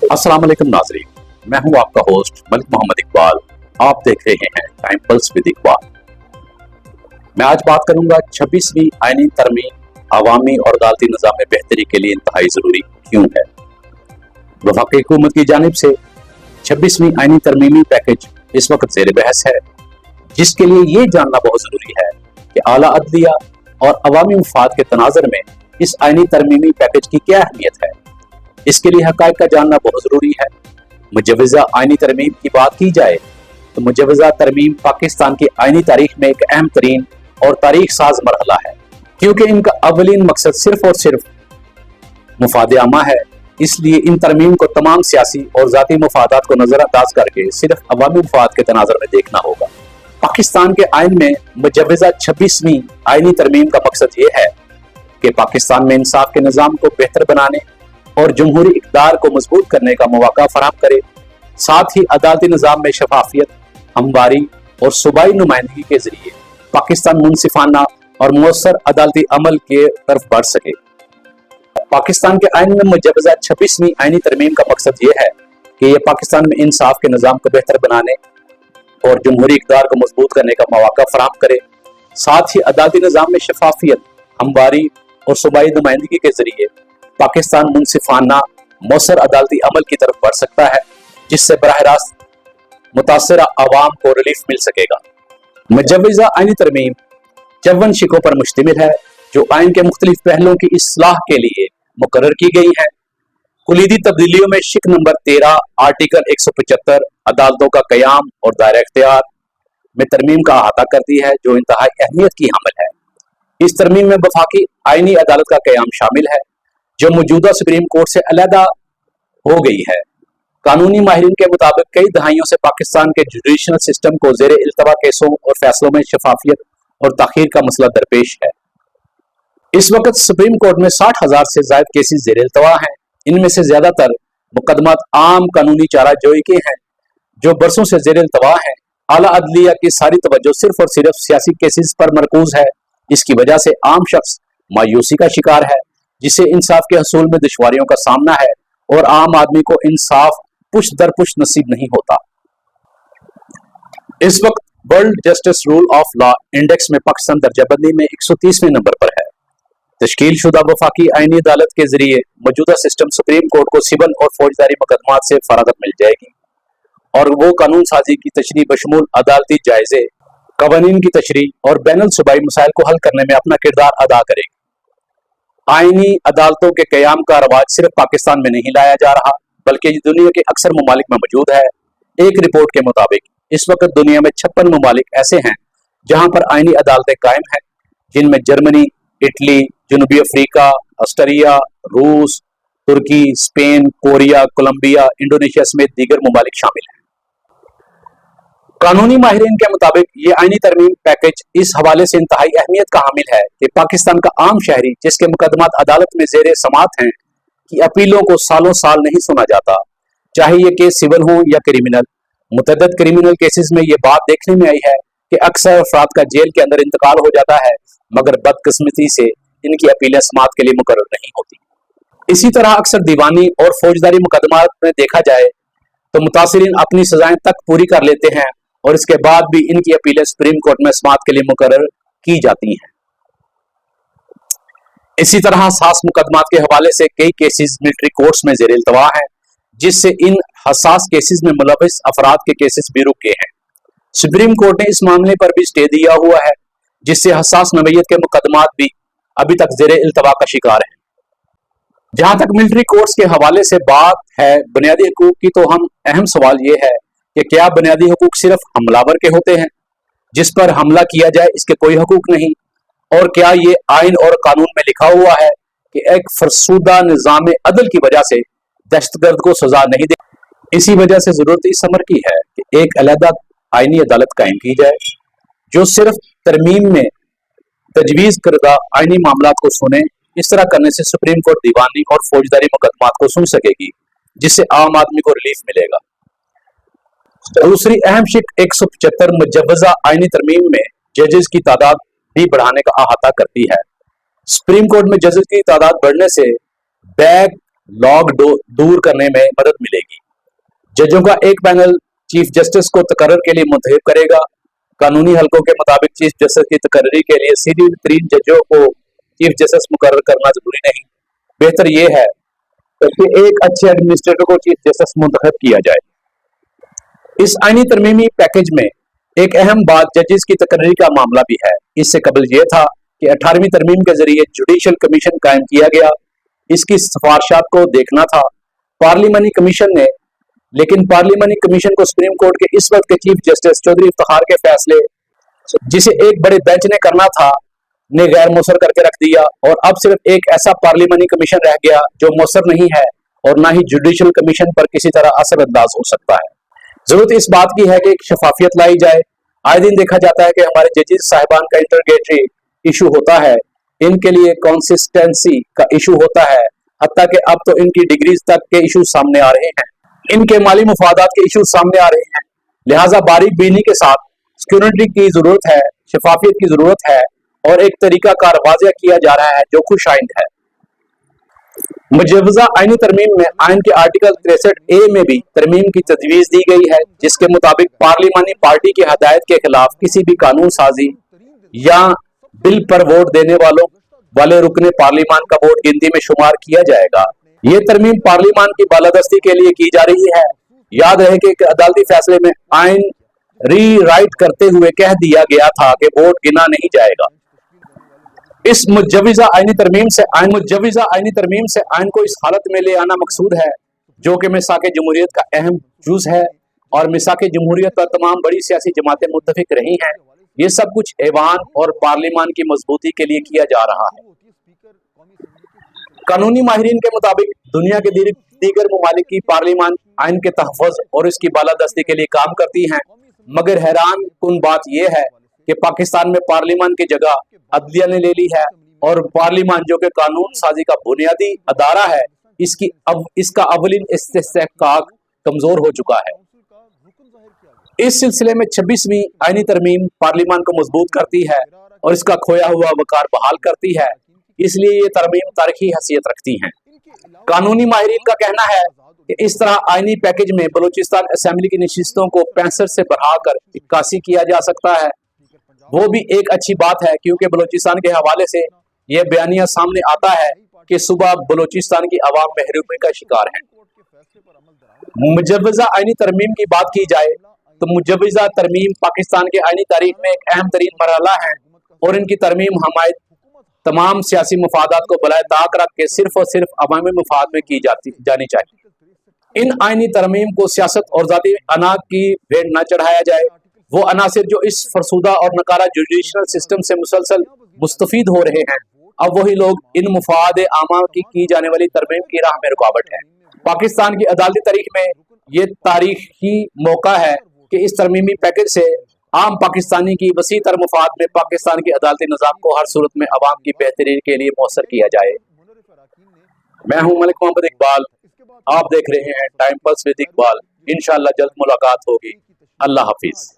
अस्सलाम वालेकुम नाज़रीन, मैं हूं आपका होस्ट मलिक मोहम्मद इकबाल। आप देख रहे हैं टाइम पल्स विद इकबाल। मैं आज बात करूंगा 26वीं आईनी तरमीम अवामी और अदालती निज़ाम में बेहतरी के लिए इंतहाई ज़रूरी क्यों है। वफाकी हुकूमत की जानिब से 26वीं आईनी तरमीमी पैकेज इस वक्त ज़ेर बहस है, जिसके लिए ये जानना बहुत ज़रूरी है कि आला अदलिया और अवामी मफाद के तनाज़ुर में इस आईनी तरमीमी पैकेज की क्या अहमियत है। इसके लिए हक़ाइक़ का जानना बहुत ज़रूरी है। मुजव्वज़ा आईनी तरमीम की बात की जाए तो मुजव्वज़ा तरमीम पाकिस्तान की आईनी तारीख में एक अहम तरीन और तारीख साज मरहला है, क्योंकि इनका अवलीन मकसद सिर्फ और सिर्फ मुफाद आमा है। इसलिए इन तरमीम को तमाम सियासी और ज़ाती मुफादात को नज़रअंदाज करके सिर्फ अवामी मुफाद के तनाज़ुर में देखना होगा। पाकिस्तान के आइन में मुजव्वज़ा 26वीं आईनी तरमीम का मकसद ये है कि पाकिस्तान में इंसाफ के निज़ाम को बेहतर बनाने और जमहूरी इक़्तिदार को मजबूत करने का मौका फराहम करे, साथ ही अदालती निज़ाम में शफाफियत, हमवारी और सूबाई नुमाइंदगी के जरिए पाकिस्तान मुनसिफाना और मुअस्सर अदालती अमल के तरफ बढ़ सके। पाकिस्तान के आइन में मुजव्वज़ा 26वीं आईनी तरमीम का मकसद ये है कि यह पाकिस्तान में इंसाफ के निज़ाम को बेहतर बनाने और जमहूरी इक़्तिदार को मजबूत करने का मौका फराहम करे, साथ ही अदालती निज़ाम में शफाफियत, हमवारी और सूबाई नुमाइंदगी के जरिए पाकिस्तान मुनसिफाना मुअस्सर अदालती अमल की तरफ बढ़ सकता है, जिससे बराह रास्त मुतासरा अवाम को रिलीफ मिल सकेगा। मुजव्वज़ा आईनी तरमीम 54 शिकों पर मुश्तमिल है, जो आइन के मुख्तलिफ पहलुओं की इस्लाह के लिए मुकर्रर की गई है। कुलीदी तब्दीलियों में शिक नंबर 13 आर्टिकल 175 अदालतों का क़याम और दायरा इख्तियार में तरमीम का अहाता करती है, जो इंतहाई अहमियत की हामिल है। इस तरमीम में वफाकी आईनी अदालत का क़याम शामिल है, जो मौजूदा सुप्रीम कोर्ट से अलहदा हो गई है। कानूनी माहिरीन के मुताबिक कई दहाइयों से पाकिस्तान के जुडिशल सिस्टम को ज़ेर इल्तवा केसों और फैसलों में शफाफियत और ताख़ीर का मसला दरपेश है। इस वक्त सुप्रीम कोर्ट में 60,000 से ज़ायद केसेस ज़ेर इल्तवा हैं। इनमें से ज़्यादातर मुकदमात आम कानूनी चारा जोई के हैं, जो बरसों से ज़ेर इल्तवा हैं। आला अदलिया की सारी तवज्जो सिर्फ और सिर्फ सियासी केसेस पर मरकूज है। इसकी वजह से आम शख्स मायूसी का शिकार है, जिसे इंसाफ के हसूल में दुश्वारियों का सामना है और आम आदमी को इंसाफ पुश्त दर पुश्त नसीब नहीं होता। इस वक्त world justice rule of law index में पाकिस्तान दर्जाबंदी में 130वें नंबर पर है। तश्कील शुदा वफाकी आईनी अदालत के जरिए मौजूदा सिस्टम सुप्रीम कोर्ट को सिविल और फौजदारी मुकदमात से फरागत मिल जाएगी और वो कानून साजी की तशरीह बशमूल अदालती जायजे, कवानीन की तशरीह और बैनुल सूबाई मसाइल को हल करने में अपना किरदार अदा करेगी। आईनी अदालतों के क़याम का रवाज सिर्फ पाकिस्तान में नहीं लाया जा रहा, बल्कि दुनिया के अक्सर ममालिक में मौजूद है। एक रिपोर्ट के मुताबिक इस वक्त दुनिया में 56 ममालिक ऐसे हैं जहां पर आईनी अदालतें कायम हैं, जिनमें जर्मनी, इटली, जनूबी अफ्रीका, ऑस्ट्रिया, रूस, तुर्की, स्पेन, कोरिया, कोलंबिया, इंडोनेशिया समेत दीगर ममालिक शामिल हैं। कानूनी माहिरीन के मुताबिक ये आईनी तरमीम पैकेज इस हवाले से इंतहाई अहमियत का हामिल है कि पाकिस्तान का आम शहरी, जिसके मुकदमात अदालत में ज़ेर समाअत हैं, की अपीलों को सालों साल नहीं सुना जाता, चाहे ये केस सिविल हो या क्रिमिनल। मुतअद्दिद क्रिमिनल केसेस में ये बात देखने में आई है कि अक्सर अफराद का जेल के अंदर इंतकाल हो जाता है, मगर बदकिस्मती से इनकी अपीलें समाअत के लिए मुकर्रर नहीं होती। इसी तरह अक्सर दीवानी और फौजदारी मुकदमात में देखा जाए तो मुतासिरीन अपनी सजाएं तक पूरी कर लेते हैं और इसके बाद भी इनकी अपीलें सुप्रीम कोर्ट में समाअत के लिए मुकर्रर की जाती हैं। इसी तरह हसास मुकदमात के हवाले से कई केसेस मिलिट्री कोर्ट्स में ज़ेर इल्तवा हैं, जिससे इन हसास केसेस में मुलविस अफराद के केसेस भी रुके हैं। सुप्रीम कोर्ट ने इस मामले पर भी स्टे दिया हुआ है, जिससे हसास नवैयत के मुकदमात भी अभी तक ज़ेर इल्तवा का शिकार हैं। जहां तक मिलिट्री कोर्ट्स के हवाले से बात है बुनियादी हकूक की, तो हम अहम सवाल ये है कि क्या बुनियादी हकूक सिर्फ हमलावर के होते हैं, जिस पर हमला किया जाए इसके कोई हकूक नहीं, और क्या ये आइन और कानून में लिखा हुआ है कि एक फरसुदा निज़ाम अदल की वजह से दहशतगर्द को सजा नहीं दे। इसी वजह से जरूरत इस अमर की है कि एक अलहदा आईनी अदालत कायम की जाए, जो सिर्फ तरमीम में तजवीज़ करदा आईनी मामलात को सुने। इस तरह करने से सुप्रीम कोर्ट दीवानी और फौजदारी मुकदमात को सुन सकेगी, जिससे आम आदमी को रिलीफ मिलेगा। दूसरी अहम शिक 175 मुजव्वज़ा आईनी तरमीम में जजेस की तादाद भी बढ़ाने का अहाता करती है। सुप्रीम कोर्ट में जजेस की तादाद बढ़ने से बैक लॉग दूर करने में मदद मिलेगी। जजों का एक पैनल चीफ जस्टिस को तकर्रर के लिए मुंतखब करेगा। कानूनी हलकों के मुताबिक चीफ जस्टिस की तकर्री के लिए सीनियर तरीन जजों को चीफ जस्टिस मुकर्रर करना जरूरी नहीं, बेहतर यह है कि एक अच्छे एडमिनिस्ट्रेटर को चीफ जस्टिस मुंतखब किया जाए। इस आईनी तरमीमी पैकेज में एक अहम बात जजेस की तकर्री का मामला भी है। इससे कबल यह था कि 18वीं तरमीम के जरिए जुडिशल कमीशन कायम किया गया, इसकी सिफारिशात को देखना था पार्लिमानी कमीशन ने, लेकिन पार्लिमानी कमीशन को सुप्रीम कोर्ट के इस वक्त के चीफ जस्टिस चौधरी इफ्तिखार के फैसले, जिसे एक बड़े बेंच ने करना था, ने गैर मौसर करके रख दिया और अब सिर्फ एक ऐसा पार्लिमानी कमीशन रह गया जो मौसर नहीं है और ना ही जुडिशल कमीशन पर किसी तरह असर अंदाज हो सकता है। जरूरत इस बात की है कि एक शफाफियत लाई जाए। आए दिन देखा जाता है कि हमारे जजेस साहिबान का इंटरोगेटरी इशू होता है, इनके लिए कंसिस्टेंसी का इशू होता है, हत्ता कि अब तो इनकी डिग्रीज तक के इशू सामने आ रहे हैं, इनके माली मुफादात के इशू सामने आ रहे हैं। लिहाजा बारीक बीनी के साथ सिक्योरिटी की जरूरत है, शफाफियत की जरूरत है और एक तरीका कार वाज़ेह किया जा रहा है जो खुश आइंद है। मुजव्वज़ा आईनी तरमीम में आइन के आर्टिकल 63A में भी तरमीम की तजवीज़ दी गई है, जिसके मुताबिक पार्लिमानी पार्टी की हदायत के खिलाफ किसी भी कानून साजी या बिल पर वोट देने वाले रुकने पार्लिमान का वोट गिनती में शुमार किया जाएगा। ये तरमीम पार्लिमान की बालादस्ती के लिए की जा रही है। याद रहे कि अदालती फैसले में आइन रीराइट करते हुए कह दिया गया था कि वोट गिना नहीं जाएगा। इस मुजव्वज़ा आईनी तरमीम से आइन को इस हालत में ले आना मकसूद है जो कि मिसाक जमहूरियत का अहम जुज है और मिसाक जमहूरियत पर तमाम बड़ी सियासी जमातें मुत्तफिक रही हैं। ये सब कुछ ऐवान और पार्लिमान की मजबूती के लिए किया जा रहा है। कानूनी माहिरीन के मुताबिक दुनिया के दीगर ममालिक की पार्लिमान आइन के तहफ़्फ़ुज़ और इसकी बालादस्ती के लिए काम करती हैं, मगर हैरान कुन बात यह है कि पाकिस्तान में पार्लिमान की जगह अदलिया ने ले ली है और पार्लिमान जो कि कानून साजी का बुनियादी अदारा है, इसका अवलिन इस्तेहकाक कमजोर हो चुका है। इस सिलसिले में 26वीं आईनी तरमीम पार्लिमान को मजबूत करती है और इसका खोया हुआ वकार बहाल करती है, इसलिए ये तरमीम तारीखी हैसियत रखती हैं। कानूनी माहिरीन का कहना है कि इस तरह आईनी पैकेज में बलूचिस्तान असेंबली की नशिस्तों को 65 से बढ़ाकर 81 किया जा सकता है। वो भी एक अच्छी बात है क्योंकि बलूचिस्तान के हवाले से यह बयानिया सामने आता है कि सुबह बलूचिस्तान की आवाम महरूमी का शिकार है। मुजव्वज़ा आईनी तरमीम की बात की जाए तो मुजव्वज़ा तरमीम पाकिस्तान के आईनी तारीख में एक अहम तरीन मरहला है और इनकी तरमीम हमारे तमाम सियासी मुफादात को बलाए ताक रख के सिर्फ और सिर्फ अवामी मुफाद में की जानी चाहिए। इन आईनी तरमीम को सियासत और ज़ाती अना की भेंट न चढ़ाया जाए। वो अनासिर जो इस फरसूदा और नकारा जुडिशल सिस्टम से मुसलसल मुस्तफीद हो रहे हैं, अब वही लोग इन मुफाद आमा की जाने वाली तरमीम की राह में रुकावट है। पाकिस्तान की अदालती तारीख में ये तारीखी मौका है कि इस तरमीमी पैकेज से आम पाकिस्तानी की वसी तर मुफाद में पाकिस्तान की अदालती निज़ाम को हर सूरत में अवाम की बेहतरी के लिए मौसर किया जाए। मैं हूँ मलिक मोहम्मद इकबाल, आप देख रहे हैं टाइम पल्स विद इकबाल। इंशाअल्लाह जल्द मुलाकात होगी। अल्लाह हाफिज।